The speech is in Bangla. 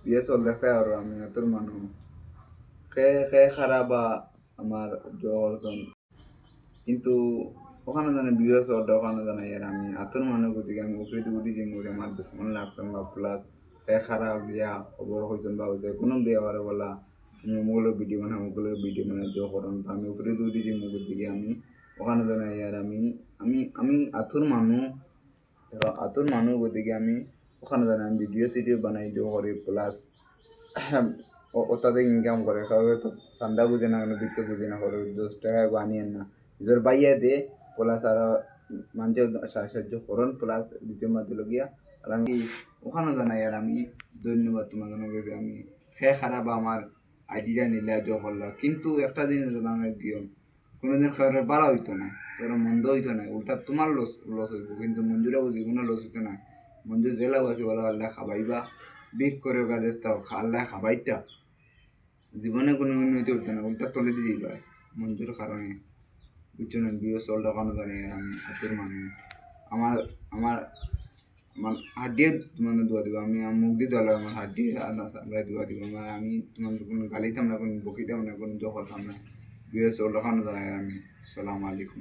বিয়ে চল দেখতে আর আমি তোর মানুষ খে খে খারাপ বা আমার জ্বর কিন্তু ওখানে জানে বিয়ে চলটা ওখানে জানাই আর আমি আতর মানুষ গতিকে আমি উপরে উঠি যে মোড়ে আমার দুশ্মন লাগতাম বা প্লাস খে খারাপ বিয়া খবর হইতেন বা হইতে কোনো বিয়া বারে বলা তুমি অমুগুলো ভিডিও বানাই অমুগুলো ভিডিও বানাই জো করেন তো আমি উপরে উঠি যে মুখের দিকে আমি ওখানে জানাই আর আমি আতর মানুষ আতর মানুষ গতিকে আমি ওখানে জানাই আমি ভিডিও টিডিও বানাই জো করি প্লাস ওটাতে ইনকাম করে কারণ তো চান্দা বুঝে না কোনো দিককে বুঝে না করে 10 টাকা বানিয়ে না নিজের বাইয়া দে প্লাস আর মানুষের সাহায্য করন প্লাস দ্বিতীয় মাধ্যম গিয়া আর আমি ওখানে জানাই আর আমি ধন্যবাদ তোমাকে আমি সে খারাপ আমার আইডিয়া নিলে জো করলো কিন্তু একটা জিনিস জানাই দিও কোনোদিন খাবার ভালো হইতো না কারণ মন্দ হইতো না ওটা তোমার লস লস হইব কিন্তু মঞ্জুরা বুঝি কোনো লস হইতো না মঞ্জু জেলা বসে বলা আল্লাহ খাবাইবা বিক করে গাছ আল্লাহ খাবাইটা জীবনে কোনো উন্নতি হতো না উল্টা তলে দিয়ে দিবা মঞ্জুর কারণে বুঝছো না বিয়ে চল দোকানো জানি আমি হাতের মানুষ আমার আমার আমার হাড্ডিয়ে তোমাদের দোয়া দিব আমি মুখ দিয়ে দোয়া আমার হাড্ডি আমরা দোয়া দিব আমার আমি তোমাদের কোনো গালিতাম না কোনো বকিতাম না কোনো জোর করতাম না বিয়ে চল দোকানো জানাই আমি আসসালামু আলাইকুম